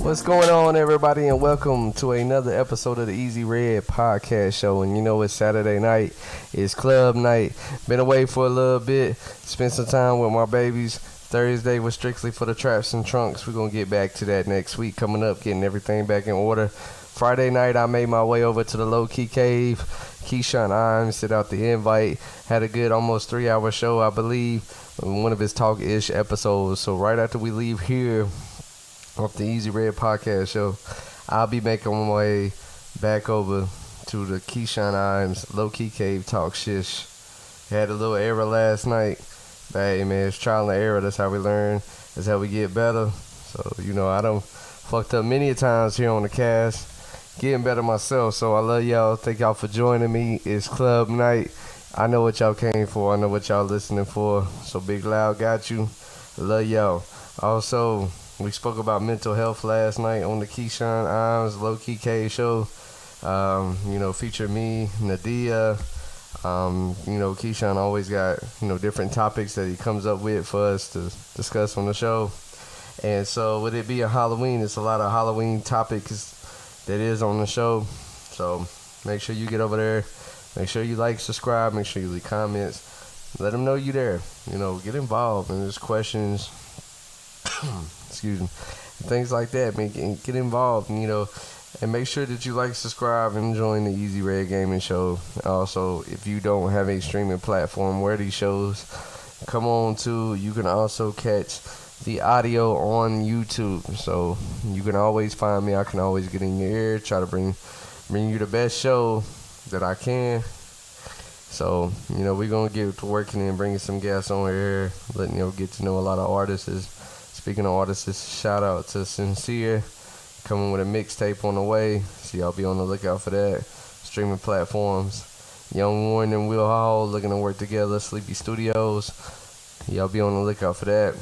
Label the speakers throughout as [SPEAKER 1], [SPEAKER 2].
[SPEAKER 1] What's going on, everybody, and welcome to another episode of the Easy Red Podcast Show. And you know it's Saturday night, it's club night. Been away for a little bit, spent some time with my babies. Thursday was strictly for the traps and trunks. We're gonna get back to that next week coming up, getting everything back in order. Friday night, I made my way over to the Low Key Cave. Keyshawn Imes sent out the invite. Had a good almost 3-hour show, I believe, one of his talk-ish episodes. So right after we leave here off the Easy Red Podcast Show, I'll be making my way back over to the Keyshawn Imes Low Key Cave talk shish. Had a little error last night. But hey, man, it's trial and error. That's how we learn. That's how we get better. So, you know, I done fucked up many a times here on the cast. Getting better myself. So I love y'all. Thank y'all for joining me. It's club night. I know what y'all came for. I know what y'all listening for. So Big Loud got you. Love y'all. Also, we spoke about mental health last night on the Keyshawn Imes Low Key Cave show. You know, featured me, Nadia. You know, Keyshawn always got, you know, different topics that he comes up with for us to discuss on the show. And so with it being Halloween, it's a lot of Halloween topics that is on the show. So make sure you get over there. Make sure you like, subscribe. Make sure you leave comments. Let them know you there. You know, get involved. And there's questions. Excuse me. Things like that. Get involved. And, you know, and make sure that you like, subscribe, and join the Easy Red Gaming Show. Also, if you don't have a streaming platform where these shows come on to, you can also catch the audio on YouTube. So you can always find me. I can always get in your ear, try to bring you the best show that I can. So, you know, we're going to get to working and bringing some guests on here, letting you get to know a lot of artists. Speaking of artists, shout out to Sincere, coming with a mixtape on the way. So y'all be on the lookout for that. Streaming platforms. Young Warren and Will Hall looking to work together. Sleepy Studios. Y'all be on the lookout for that.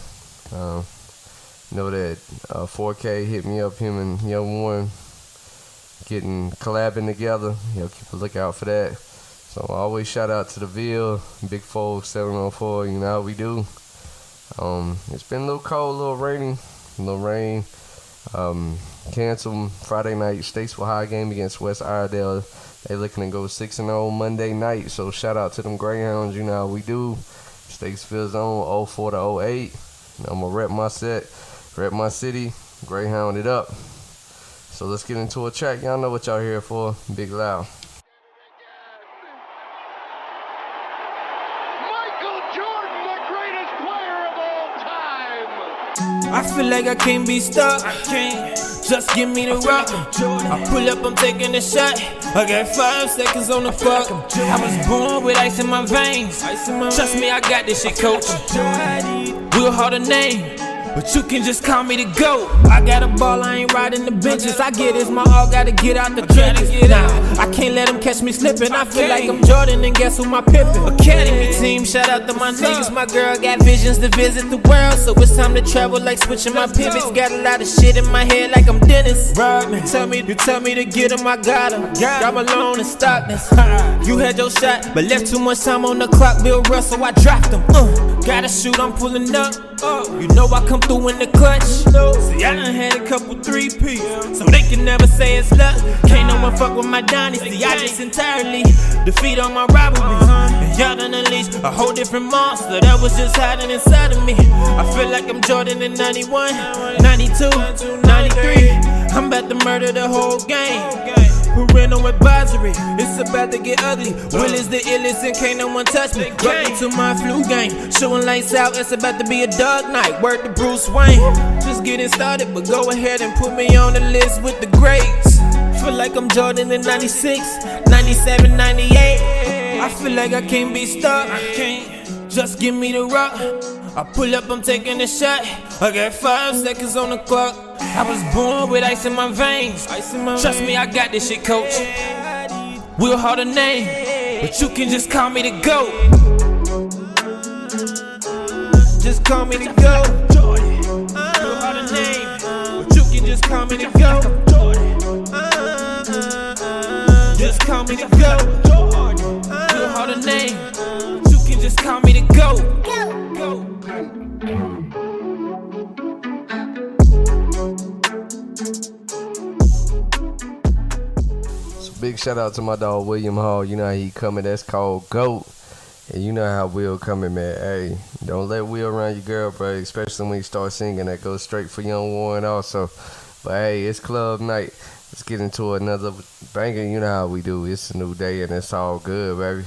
[SPEAKER 1] Know that 4K hit me up, him and Young Warren getting collabing together. Y'all keep a lookout for that. So always shout out to the Ville, Big Fold 704. You know how we do. It's been a little cold, a little rainy, a little rain. Canceled Friday night Statesville High game against West Iredale. They looking to go 6-0 Monday night. So shout out to them Greyhounds. You know how we do. Statesville's on 04 to 08. I'm gonna rep my set, rep my city, Greyhound it up. So let's get into a track. Y'all know what y'all here for. Big Loud.
[SPEAKER 2] Michael Jordan, the greatest player of all time.
[SPEAKER 3] I feel like I can't be stopped. I can't. Just give me the rock. I pull up, I'm taking a shot. I got 5 seconds on the clock. I was born with ice in my veins. Trust me, I got this shit, coach. We'll hold a name, but you can just call me the GOAT. I got a ball, I ain't riding the benches. I get it's my all, gotta get out the trenches. Nah, I can't let them catch me slipping. I feel like I'm Jordan, and guess who my Pippin? Academy team, shout out to my niggas. My girl got visions to visit the world, so it's time to travel like switching my pivots. Got a lot of shit in my head like I'm Dennis. Rodman, you tell me to get him, I got him. Drop alone and stop this. You had your shot, but left too much time on the clock. Bill Russell, I dropped him. Gotta shoot, I'm pulling up. You know I come through in the clutch. See, I done had a couple 3Ps, so they can never say it's luck. Can't no one fuck with my dynasty. I just entirely defeat all my rivalries. And y'all done unleashed a whole different monster that was just hiding inside of me. I feel like I'm Jordan in 91, 92, 93. I'm about to murder the whole game. Parental advisory, it's about to get ugly. Will is the illest and can't no one touch me. Welcome to my flu game, showing lights out, it's about to be a dark night. Word to Bruce Wayne, just getting started, but go ahead and put me on the list with the greats. Feel like I'm Jordan in 96, 97, 98. I feel like I can't be stopped, I can't. Just give me the rock. I pull up, I'm taking a shot. I got 5 seconds on the clock. I was born with ice in my veins. Trust me, I got this shit, coach. We'll hold a name, but you can just call me the GOAT. Just call me the GOAT. We'll hold a name, but you can just call me the GOAT. Just call me the GOAT. We'll hold a name, but you can just call me the GOAT.
[SPEAKER 1] big shout out to my dog William Hall. You know how he coming. That's called GOAT. And you know how Will coming, man. Hey, don't let Will around your girl, bro. Especially when you start singing. That goes straight for Young Warren also. But hey, it's club night. Let's get into another banger. You know how we do. It's a new day and it's all good, baby.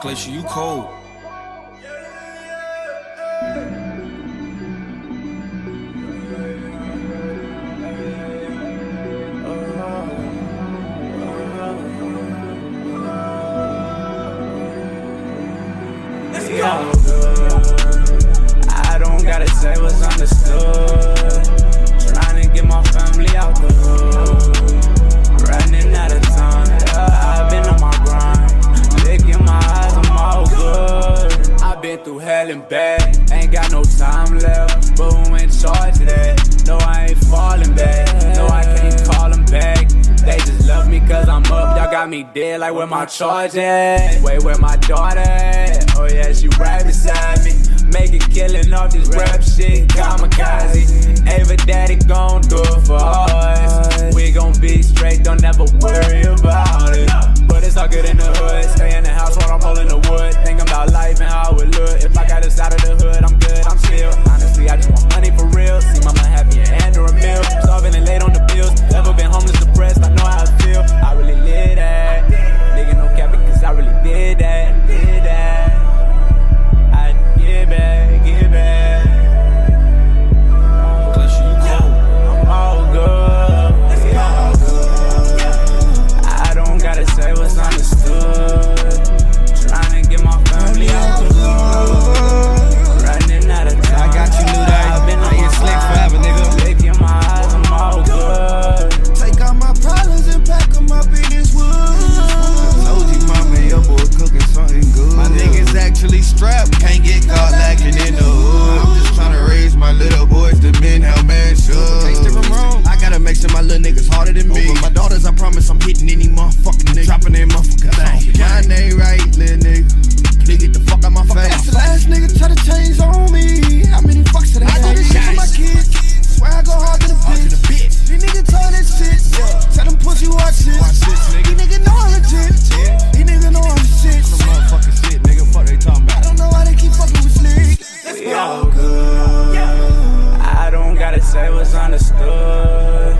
[SPEAKER 4] Glacier, you cold.
[SPEAKER 5] I don't gotta say what's understood. Trying to get my family out the hood. Running out of time, yeah, I've been on my grind. Licking my eyes, I'm all good. I've been through hell and back, ain't got no time left. But who in charge of that? No, I ain't falling back. No, I can't call them back. They just love me cause I'm up. Y'all got me dead like where my charge at. Wait, where my daughter at? Oh yeah, she right beside me. Make a killing off this rap shit, kamikaze. Ava daddy gon' do it for us. We gon' be straight, don't ever worry about it. But it's all good in the hood. Stay in the house while I'm rolling the wood. Think about life and how it look. If I got this out of the hood, I'm good, I'm chill. Honestly, I just want money for real. See mama happy and hand her a meal. Starving and late on the bills. Never been homeless, depressed, I know how it feel. I really live that. Nigga, no cap because I really did that. Did that. I get back, get back.
[SPEAKER 4] Glacier, you cold.
[SPEAKER 5] I'm all good. I don't gotta say what's understood. Trying to get my family out the hood. Running out of time.
[SPEAKER 4] I got you, new day.
[SPEAKER 5] I've been on
[SPEAKER 4] I ain't slick forever, nigga.
[SPEAKER 5] Licking my eyes, I'm all good.
[SPEAKER 4] Take all my problems and pack them up in this wood. I told you, mama, your boy cooking something good. My niggas actually strapped, can't get caught lacking in the hood. I'm just trying to raise my little boys to men how man should. Taste if I'm wrong, I gotta make sure my little niggas harder than me. Over my daughters, I promise I'm hitting any motherfucking nigga. Dropping their motherfuckers off. Mine ain't right, little nigga. Please get the fuck out my face. That's the last nigga try to change on me. How many fucks did I do this shit for my kids? Swear I go hard to the bitch. These niggas talk that shit. Tell them pussy watch this. These niggas know I'm legit. These niggas know I'm shit. Some motherfucking shit, nigga. Fuck they talking about. I don't know why they keep fucking with Slick.
[SPEAKER 5] We all good. I don't gotta say what's understood.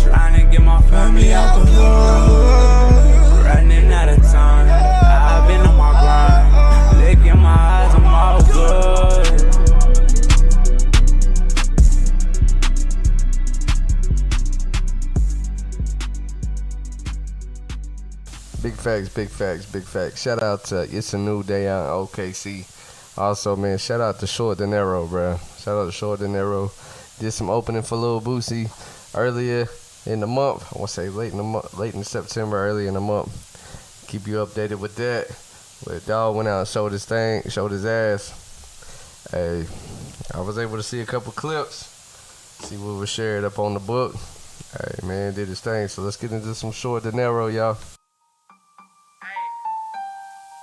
[SPEAKER 5] Trying to get my family out the hood. Running out of time. I've been on my grind. Licking my eyes, I'm all good.
[SPEAKER 1] Big facts, big facts, big facts. Shout out to It's a New Day on OKC. Also, man, shout out to Short Deniro, bro. Shout out to Short Deniro. Did some opening for Lil Boosie earlier in the month. I want to say late in September, early in the month. Keep you updated with that. But dog went out and showed his thing, showed his ass. Hey, I was able to see a couple clips. See what was shared up on the book. Hey, man, did his thing. So let's get into some Short Deniro, y'all.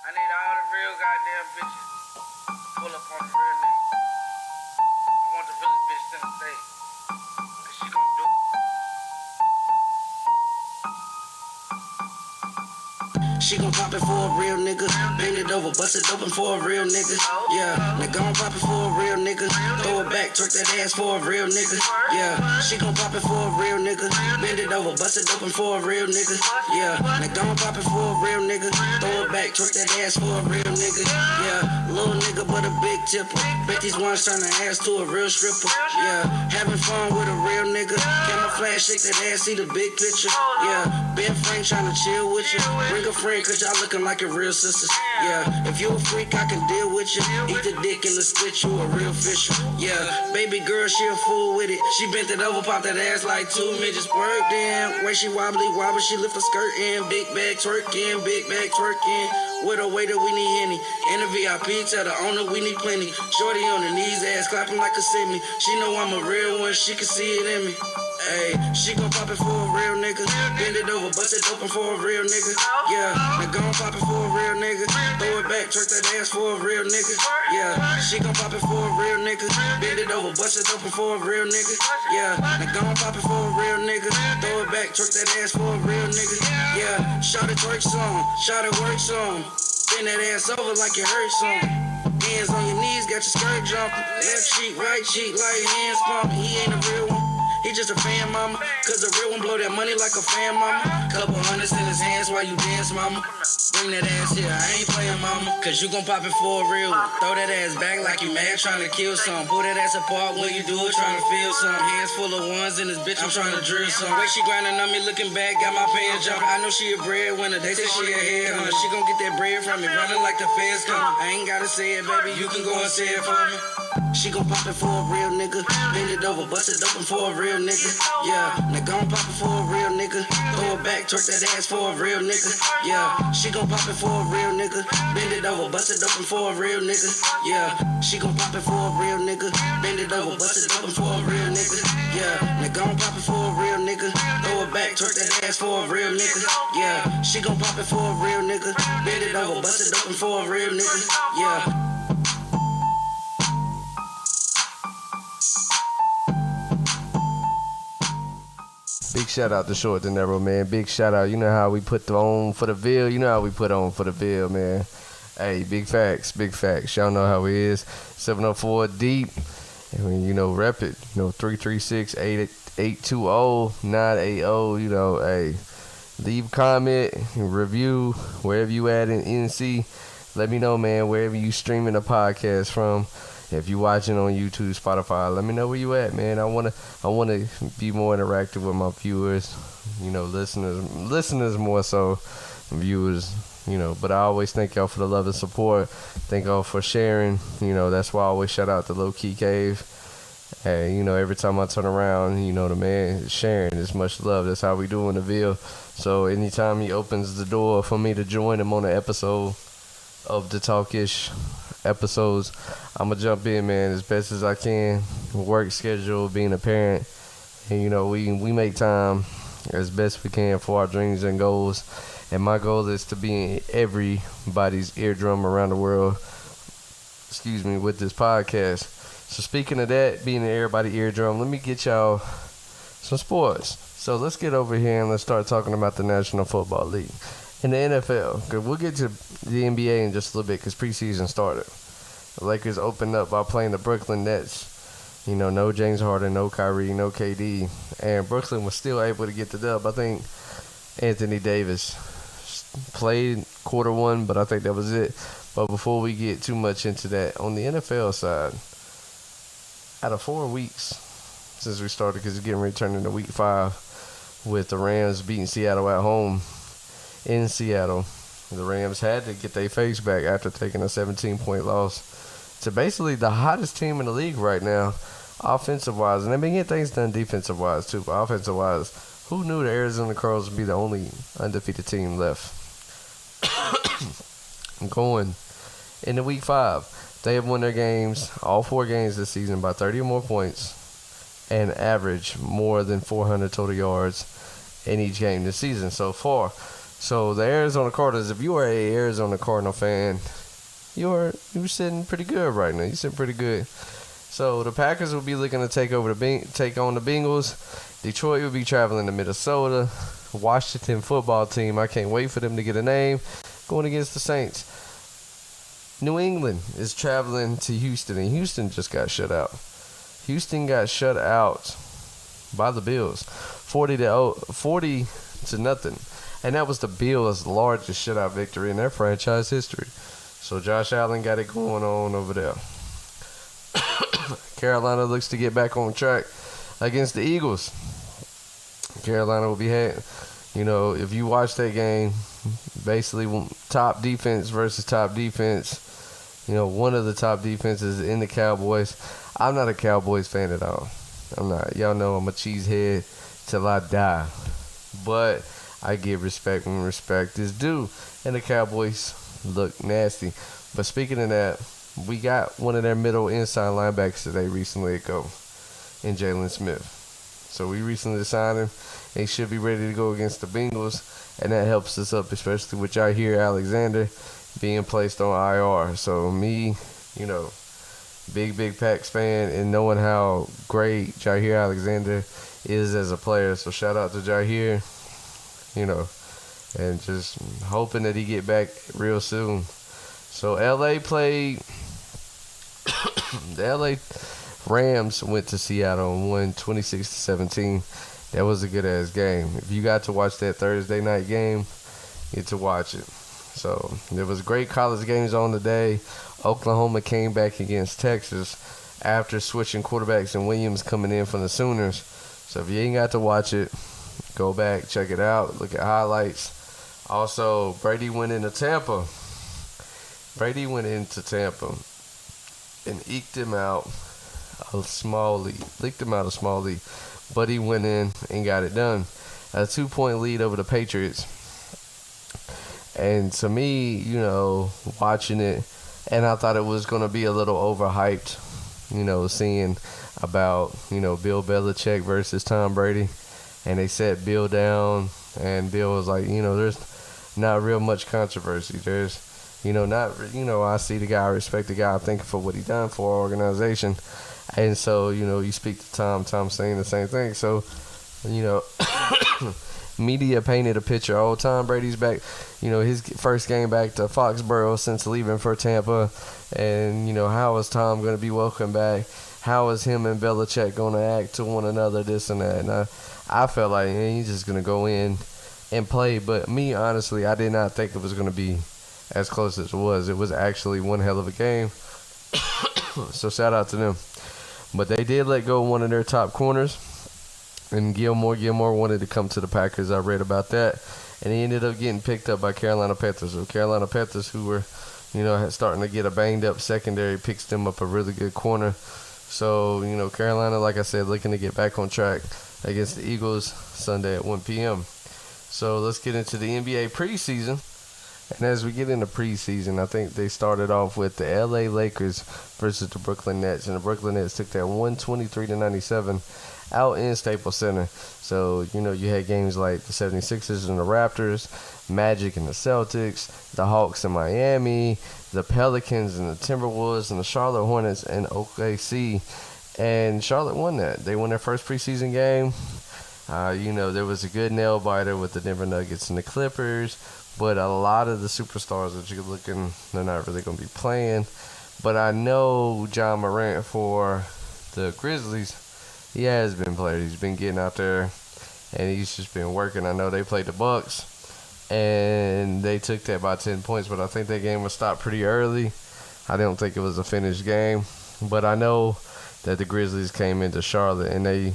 [SPEAKER 6] I need all the real goddamn bitches pull up on the real nigga. I want the realest bitch to the stage. Cause she gon' do it. She gon' pop it for a real nigga. Bend it over, bust it open for a real nigga. Yeah, nigga gon' pop it for a real nigga. Throw it back, twerk that ass for a real nigga. Yeah, she gon' pop it for a real nigga. Bend it over, bust it open for a real nigga. Yeah, nigga gon' pop it for a real nigga. Throw it back, twerk that ass for a real nigga. Yeah, little nigga but a big tipper. Bet these ones turn their ass to a real stripper. Yeah, having fun with a real nigga. Camouflage, shake that ass, see the big picture. Yeah, Ben Frank tryna chill with you. Bring a friend cause y'all looking like a real sisters. Yeah, if you a freak I can deal with you. Eat the dick and the split you a real fisher. Yeah, baby girl she a fool with it. She bent it over, popped that ass like two midgets. Worked in, way she wobbly, she lift her skirt in. Big bag twerking, big bag twerking. With a waiter, we need Henny. In the VIP, tell the owner we need plenty. Shorty on her knees, ass clapping like a semi. She know I'm a real one, she can see it in me. Ayy, she gon' pop it for a real nigga. Bend it over, bust it open for a real nigga. Yeah, now gon' pop it for a real nigga. Throw it back, twerk that ass for a real nigga. Yeah, she gon' pop it for a real nigga. Bend it over, bust it open for a real nigga. Yeah, now gon' pop it for a real nigga. Throw it back, twerk that ass for a real nigga. Yeah, shot it twerk song, shot it work song. Bend that ass over like it hurts some. Hands on your knees, got your skirt jumping. Left cheek, right cheek, like hands pumping. He ain't a real one. He just a fan, mama. Cause the real one blow that money like a fan, mama. Couple hundreds in his hands while you dance, mama. Bring that ass here, I ain't playing, mama. Cause you gon' pop it for a real one. Throw that ass back like you mad, trying to kill some. Pull that ass apart when you do it, trying to feel some. Hands full of ones in this bitch, I'm trying to drill some. Way she grinding on me, looking back, got my pants jumping. I know she a breadwinner, they say she a headhunter. She gon' get that bread from me, running like the feds come. I ain't gotta say it, baby, you can go and say it for me. She gon' pop it for a real nigga. Bend it over, bust it open for a real nigga. Yeah, now gon' pop it for a real nigga. Throw it back, twerk that ass for a real nigga. Yeah, she gon' pop it for a real nigga. Bend it over, bust it open for a real nigga. Yeah, she gon' pop it for a real nigga. Bend it over, bust it open for a real nigga. Yeah, now gon' pop it for a real nigga. Throw it back, twerk that ass for a real nigga. Yeah, she gon' pop it for a real nigga. Bend it over, bust it open for a real nigga. Yeah.
[SPEAKER 1] Big shout out to Short Deniro, man. Big shout out. You know how we put on for the Ville. You know how we put on for the Ville, man. Hey, big facts, big facts. Y'all know how it is. 704 deep. And when you know, rep it. You know, 336-820-980. You know, hey, leave a comment, review wherever you at in NC. Let me know, man, wherever you streaming the podcast from. If you watching on YouTube, Spotify, let me know where you at, man. I wanna be more interactive with my viewers, you know, listeners more so, viewers, you know. But I always thank y'all for the love and support. Thank y'all for sharing. You know, that's why I always shout out to Low Key Cave. Hey, you know, every time I turn around, you know, the man is sharing. It's much love. That's how we do in the Ville. So anytime he opens the door for me to join him on an episode of the Talkish episodes, I'ma jump in, man, as best as I can. Work schedule, being a parent, and you know, we make time as best we can for our dreams and goals. And my goal is to be in everybody's eardrum around the world, with this podcast. So speaking of that, being in everybody's eardrum, let me get y'all some sports. So let's get over here and let's start talking about the National Football League. In the NFL, because we'll get to the NBA in just a little bit because preseason started. The Lakers opened up by playing the Brooklyn Nets. You know, no James Harden, no Kyrie, no KD. And Brooklyn was still able to get the dub. I think Anthony Davis played quarter one, but I think that was it. But before we get too much into that, on the NFL side, out of 4 weeks since we started, because it's getting ready to turn into week 5, with the Rams beating Seattle at home. In Seattle, the Rams had to get their face back after taking a 17-point loss to basically the hottest team in the league right now, offensive-wise. And they've been getting things done defensive-wise, too. But offensive-wise, who knew the Arizona Cardinals would be the only undefeated team left? Going into week 5, they have won their games, all 4 games this season, by 30 or more points and average more than 400 total yards in each game this season so far. So the Arizona Cardinals, if you are a Arizona Cardinal fan, you're sitting pretty good right now. You're sitting pretty good. So the Packers will be looking to take on the Bengals. Detroit will be traveling to Minnesota. Washington football team, I can't wait for them to get a name, going against the Saints. New England is traveling to Houston, and Houston just got shut out. Houston got shut out by the Bills, 40 to nothing. And that was the Bills' largest shutout victory in their franchise history. So Josh Allen got it going on over there. Carolina looks to get back on track against the Eagles. Carolina will be you know, if you watch that game, basically top defense versus top defense. You know, one of the top defenses in the Cowboys. I'm not a Cowboys fan at all. I'm not. Y'all know I'm a cheesehead till I die. But I give respect when respect is due. And the Cowboys look nasty. But speaking of that, we got one of their middle inside linebackers today recently ago in Jalen Smith. So we recently signed him. He should be ready to go against the Bengals, and that helps us up, especially with Jair Alexander being placed on IR. So me, big Pacs fan, and knowing how great Jair Alexander is as a player. So shout out to Jair, and just hoping that he get back real soon. So LA played the LA Rams went to Seattle and won 26-17. That was a good-ass game. If you got to watch that Thursday night game, get to watch it. So there was great college games on today. Oklahoma came back against Texas after switching quarterbacks and Williams coming in from the Sooners. So if you ain't got to watch it, go back, check it out, look at highlights. Also, Brady went into Tampa and eked him out a small lead. But he went in and got it done. A 2-point lead over the Patriots. And to me, watching it, and I thought it was going to be a little overhyped, seeing about, Bill Belichick versus Tom Brady. And they set Bill down, and Bill was like, there's not real much controversy. There's, I see the guy, I respect the guy, I'm thinking for what he done for our organization. And so, you speak to Tom saying the same thing. So, media painted a picture. Oh, Tom Brady's back, his first game back to Foxborough since leaving for Tampa. And, how is Tom going to be welcome back? How is him and Belichick going to act to one another, this and that? And I felt like he's just going to go in and play. But me, honestly, I did not think it was going to be as close as it was. It was actually one hell of a game. So shout out to them. But they did let go one of their top corners. And Gilmore wanted to come to the Packers. I read about that. And he ended up getting picked up by Carolina Panthers. So Carolina Panthers, who were, starting to get a banged-up secondary, picks them up a really good corner. So, Carolina, like I said, looking to get back on track against the Eagles Sunday at 1 p.m. So let's get into the NBA preseason. And as we get into preseason, I think they started off with the LA Lakers versus the Brooklyn Nets. And the Brooklyn Nets took that 123-97 out in Staples Center. So, you had games like the 76ers and the Raptors, Magic and the Celtics, the Hawks and Miami, the Pelicans and the Timberwolves, and the Charlotte Hornets and OKC. And Charlotte won that. They won their first preseason game. There was a good nail biter with the Denver Nuggets and the Clippers. But a lot of the superstars that you're looking, they're not really going to be playing. But I know John Morant for the Grizzlies, he has been playing. He's been getting out there, and he's just been working. I know they played the Bucks, and they took that by 10 points. But I think that game was stopped pretty early. I don't think it was a finished game. But I know that the Grizzlies came into Charlotte, and they,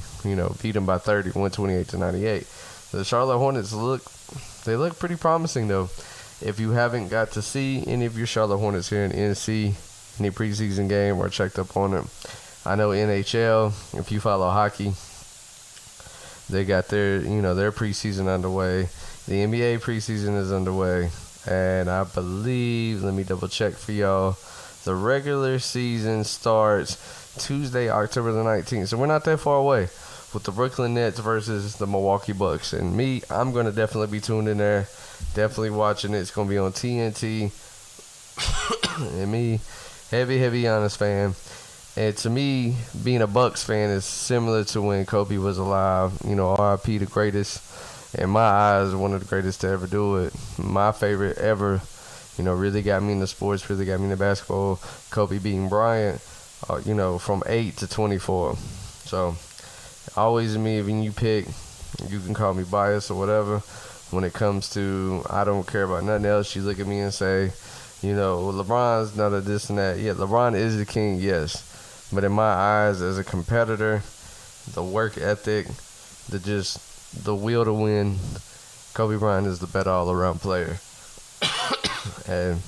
[SPEAKER 1] beat them by 30, 128-98. The Charlotte Hornets look pretty promising, though. If you haven't got to see any of your Charlotte Hornets here in NC, any preseason game or checked up on them, I know NHL, if you follow hockey, they got their preseason underway. The NBA preseason is underway. And I believe, let me double check for y'all, the regular season starts Tuesday, October the 19th. So we're not that far away with the Brooklyn Nets versus the Milwaukee Bucks. And me, I'm going to definitely be tuned in there, definitely watching it. It's going to be on TNT. And me, heavy Giannis fan. And to me, being a Bucks fan is similar to when Kobe was alive. RIP, the greatest, in my eyes, one of the greatest to ever do it. My favorite ever, really got me into sports, really got me into basketball. Kobe beating Bryant, from 8 to 24. So, always me, when you pick, you can call me biased or whatever. When it comes to, I don't care about nothing else. You look at me and say, LeBron's not a this and that. Yeah, LeBron is the king, yes. But in my eyes, as a competitor, the work ethic, the will to win, Kobe Bryant is the better all-around player. And,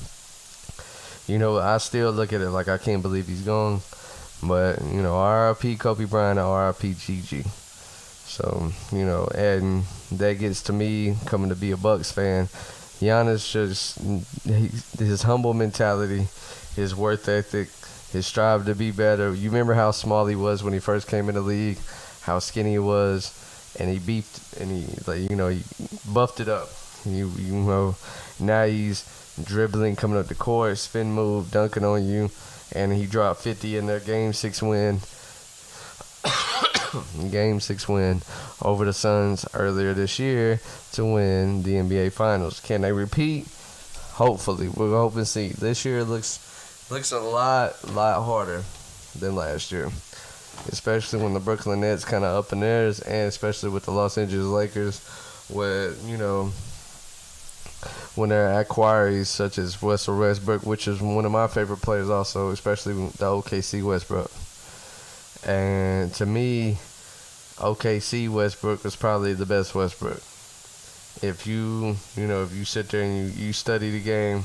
[SPEAKER 1] I still look at it like I can't believe he's gone. But, RIP Kobe Bryant and RIP Gigi. So, and that gets to me coming to be a Bucks fan. Giannis his humble mentality, his work ethic, his strive to be better. You remember how small he was when he first came in the league, how skinny he was, and he he buffed it up. Now he's dribbling, coming up the court, spin move, dunking on you, and he dropped 50 in their Game 6 win. Game 6 win over the Suns earlier this year to win the NBA Finals. Can they repeat? Hopefully. We'll hope and see. This year looks a lot harder than last year, especially when the Brooklyn Nets kind of up in theirs, and especially with the Los Angeles Lakers, where when they're acquirees such as Russell Westbrook, which is one of my favorite players also, especially the OKC Westbrook. And to me, OKC Westbrook was probably the best Westbrook. If you sit there and you study the game,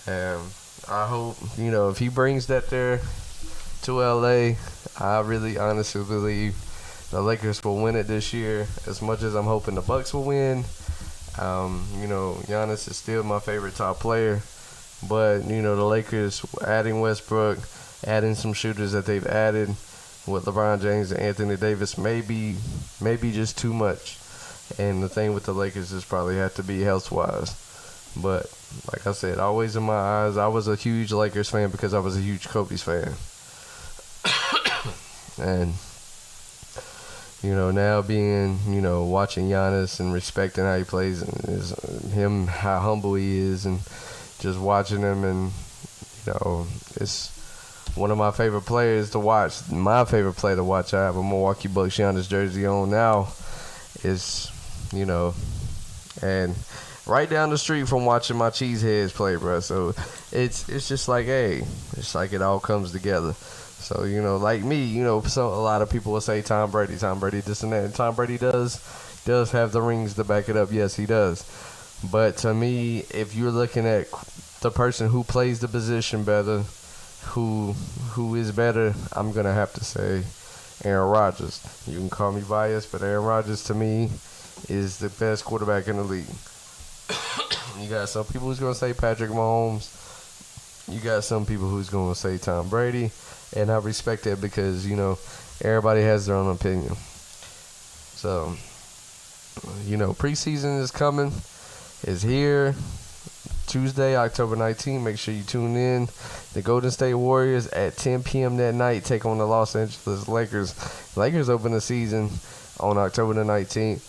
[SPEAKER 1] I hope, if he brings that there to LA, I really honestly believe the Lakers will win it this year. As much as I'm hoping the Bucks will win, Giannis is still my favorite top player. But, the Lakers adding Westbrook, adding some shooters that they've added with LeBron James and Anthony Davis may be just too much. And the thing with the Lakers is probably have to be health-wise. But, like I said, always in my eyes, I was a huge Lakers fan because I was a huge Kobe's fan. And, now being, watching Giannis and respecting how he plays and how humble he is, and just watching him, and, it's one of my favorite players to watch. My favorite player to watch. I have a Milwaukee Bucks Giannis jersey on now. Is, and right down the street from watching my Cheeseheads play, bro. So it's just like, hey, it's like it all comes together. So, like me, so a lot of people will say Tom Brady this and that. And Tom Brady does have the rings to back it up. Yes, he does. But to me, if you're looking at the person who plays the position better, who is better, I'm going to have to say Aaron Rodgers. You can call me biased, but Aaron Rodgers to me is the best quarterback in the league. You got some people who's going to say Patrick Mahomes. You got some people who's going to say Tom Brady. And I respect that because, everybody has their own opinion. So, preseason is coming. It's here. Tuesday, October 19th. Make sure you tune in. The Golden State Warriors at 10 p.m. that night take on the Los Angeles Lakers. Lakers open the season on October the 19th.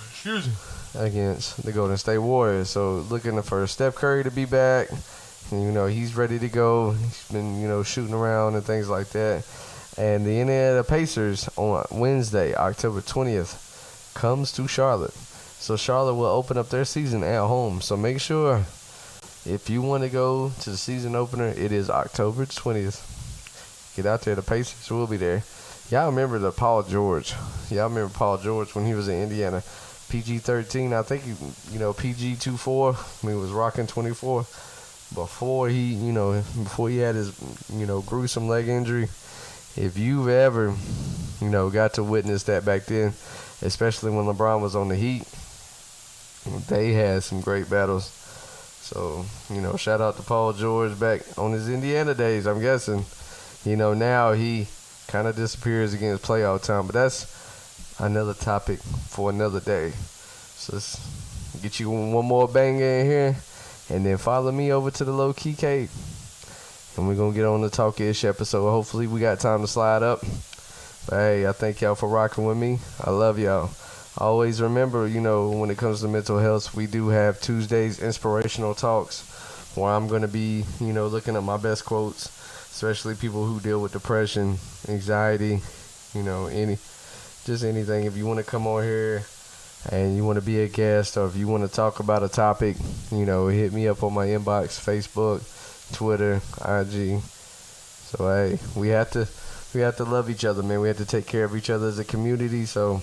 [SPEAKER 1] Excuse me. Against the Golden State Warriors. So looking for Steph Curry to be back. And, he's ready to go. He's been, shooting around and things like that. And the Indiana Pacers on Wednesday, October 20th, comes to Charlotte. So Charlotte will open up their season at home. So make sure, if you want to go to the season opener, it is October 20th. Get out there. The Pacers will be there. Y'all remember the Paul George. Y'all remember Paul George when he was in Indiana. PG-13, I think, PG-24, when he was rocking 24. Before he had his, gruesome leg injury. If you've ever, got to witness that back then, especially when LeBron was on the Heat, they had some great battles. So, shout out to Paul George back on his Indiana days, I'm guessing. Now he kind of disappears against playoff time, but that's another topic for another day. So let's get you one more banger in here. And then follow me over to the Low Key Cave. And we're going to get on the Talk-ish episode. Hopefully we got time to slide up. But hey, I thank y'all for rocking with me. I love y'all. Always remember, when it comes to mental health, we do have Tuesdays inspirational talks where I'm going to be, looking at my best quotes, especially people who deal with depression, anxiety, anything. If you want to come on here and you want to be a guest, or if you want to talk about a topic, hit me up on my inbox, Facebook, Twitter, IG. So hey, we have to love each other, man. We have to take care of each other as a community. So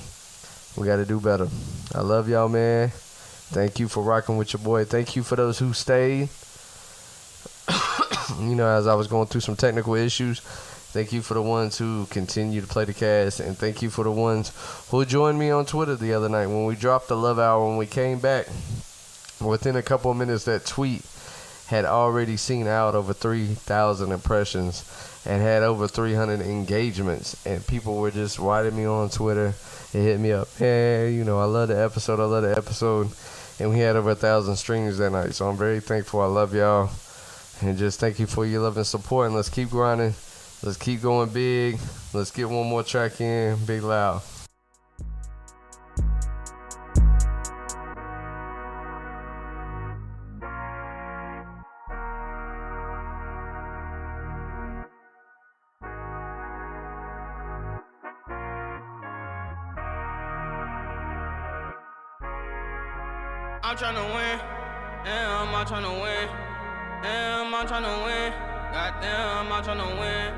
[SPEAKER 1] we got to do better. I love y'all, man. Thank you for rocking with your boy. Thank you for those who stayed. As I was going through some technical issues. Thank you for the ones who continue to play the cast. And thank you for the ones who joined me on Twitter the other night when we dropped the Love Hour. When we came back, Within a couple of minutes, that tweet had already seen out over 3,000 impressions and had over 300 engagements, and people were just writing me on Twitter and hit me up. Hey, you know, I love the episode, and we had over 1,000 streams that night. So I'm very thankful. I love y'all, and just thank you for your love and support. And let's keep grinding. Let's keep going big. Let's get one more track in, Big Loud.
[SPEAKER 5] I'm tryna win, damn, I'm tryna win, damn, I'm tryna win, goddamn, I'm tryna win,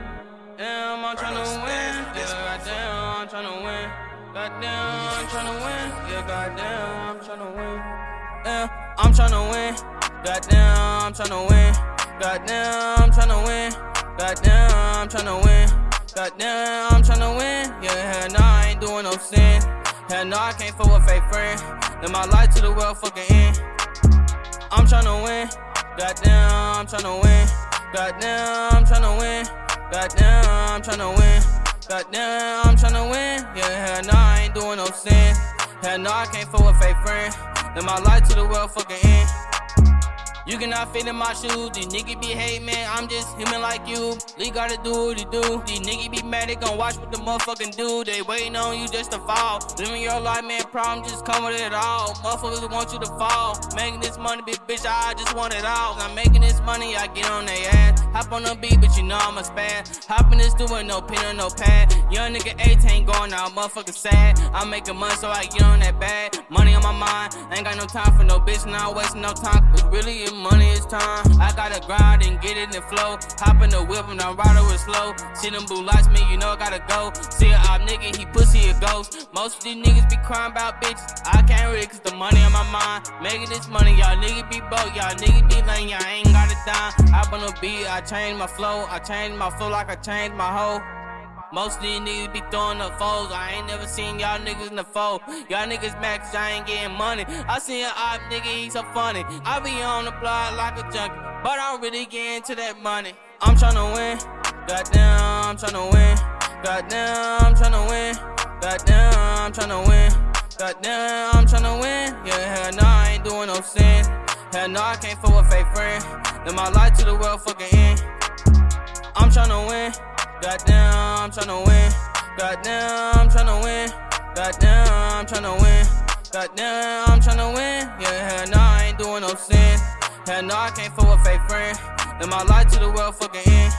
[SPEAKER 5] damn, I'm tryna win, yeah, goddamn, I'm tryna win, goddamn, I'm tryna win, yeah, goddamn, I'm tryna win, yeah, I'm tryna win, goddamn, I'm tryna win, goddamn, I'm tryna win, goddamn, I'm tryna win, goddamn, I'm tryna win, yeah, hell nah, I ain't doing no sin, hell no, I can't fuck with fake friends. Live my life to the world fucking end. I'm tryna win. Goddamn, I'm tryna win. Goddamn, I'm tryna win. Goddamn, I'm tryna win. Goddamn, I'm tryna win. Yeah, hell no, I ain't doing no sin. Hell no, I can't fuck with fake friends. Live my life to the world fucking end. You cannot fit in my shoes. These niggas be hate, man. I'm just human like you. Lee gotta do what he do. These niggas be mad, they gon' watch what the motherfucking do. They waiting on you just to fall. Living your life, man. Problems just come with it all. Motherfuckers want you to fall. Making this money, bitch, I just want it all. I'm making this money, I get on they ass. Hop on the beat, but you know I'm a spaz. Hop in this doing no pen or no pad. Young nigga 18 going out, motherfucker sad. I'm making money, so I get on that bag. Money on my mind. Ain't got no time for no bitch, not wasting no time. It's really money, it's time. I gotta grind and get it in flow. Hop in the whip and I'm riding with slow. See them blue lights, me, you know I gotta go. See a op nigga, he pussy a ghost. Most of these niggas be crying about bitches. I can't read cause the money on my mind. Making this money, y'all niggas be broke. Y'all niggas be lame, y'all ain't got a dime. Hop on the beat, I change my flow. I change my flow like I changed my hoe. Most of these niggas be throwing up foes. I ain't never seen y'all niggas in the foe. Y'all niggas mad cause I ain't getting money. I seen an op nigga, he so funny. I be on the block like a junkie, but I'm really getting to that money. I'm tryna win. Goddamn, I'm tryna win. Goddamn, I'm tryna win. Goddamn, I'm tryna win. Goddamn, I'm tryna win. Yeah, hell no, I ain't doing no sin. Hell no, I can't fuck with fake friends. Live my life to the world fucking end. I'm tryna win. Goddamn, I'm tryna win. Goddamn, I'm tryna win. Goddamn, I'm tryna win. Goddamn, I'm tryna win. Yeah, hell no, I ain't doing no sin. Hell no, I can't fuck with fake friends. Live my life to the world fucking end.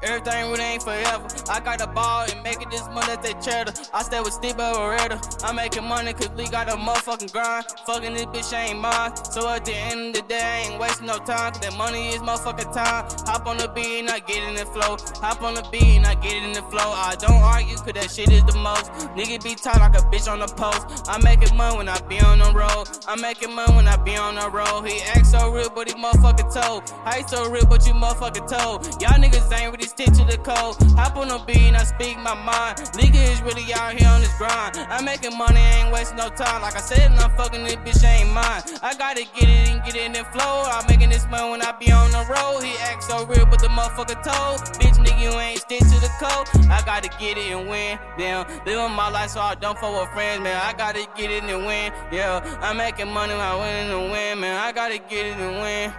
[SPEAKER 5] Everything really ain't forever. I got a ball and making this money that they cheddar. I stay with Steve Beretta. I'm making money cause we got a motherfucking grind. Fucking this bitch ain't mine. So at the end of the day, I ain't wasting no time. Cause that money is motherfucking time. Hop on the beat and I get in the flow. Hop on the beat and I get in the flow. I don't argue cause that shit is the most. Nigga be tight like a bitch on the post. I'm making money when I be on the road. I'm making money when I be on the road. He act so real but he motherfucking told. How he so real but you motherfucking told. Y'all niggas ain't really stick to the code. Hop on the beat and I speak my mind. Nigga is really out here on this grind. I'm making money, I ain't wasting no time. Like I said, I'm fucking this bitch, ain't mine. I gotta get it and get it in flow. I'm making this money when I be on the road. He act so real, but the motherfucker told. Bitch, nigga, you ain't stick to the code. I gotta get it and win. Damn, living my life so I don't fuck with friends, man. I gotta get it and win. Yeah, I'm making money when I win and win, man. I gotta get it and win.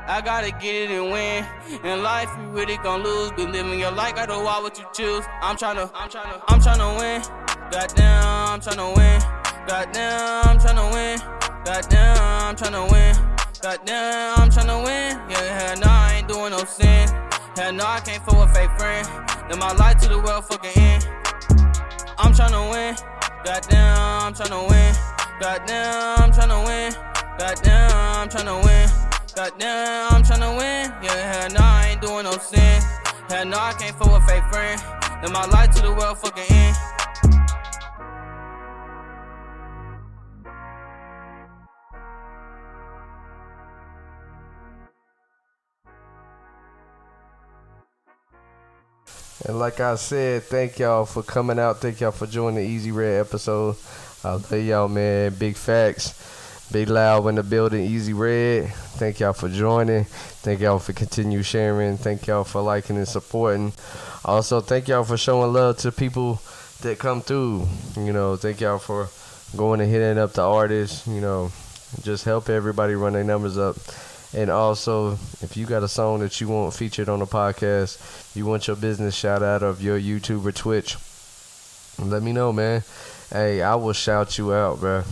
[SPEAKER 5] I gotta get it and win. In life, you really gon' lose. But living your life, gotta watch what you choose. I'm tryna win. Goddamn, I'm tryna win. Goddamn, I'm tryna win. Goddamn, I'm tryna win. Goddamn, I'm tryna win. Yeah, hell no, I ain't doing no sin. Hell no, I can't fuck with fake friends. Live my life to the world fucking end. I'm tryna win. Goddamn, I'm tryna win. Goddamn, I'm tryna win. Goddamn, I'm tryna win. Goddamn, I'm tryna win. Yeah, hell no, I ain't doing no sin. Hell no, I can't fuck with fake friends. Live my life to the world fucking end.
[SPEAKER 1] And like I said, thank y'all for coming out. Thank y'all for joining the Easy Red episode. I love y'all, man. Big facts. Big Loud in the building, Easy Red. Thank y'all for joining. Thank y'all for continue sharing. Thank y'all for liking and supporting. Also, thank y'all for showing love to people that come through. You know, thank y'all for going and hitting up the artists. You know, just help everybody run their numbers up. And also, if you got a song that you want featured on the podcast, you want your business shout out of your YouTube or Twitch, let me know, man. Hey, I will shout you out, bro.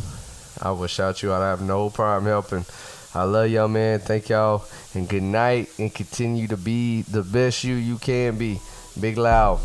[SPEAKER 1] I will shout you out. I have no problem helping. I love y'all, man. Thank y'all, and good night, and continue to be the best you can be. Big Loud.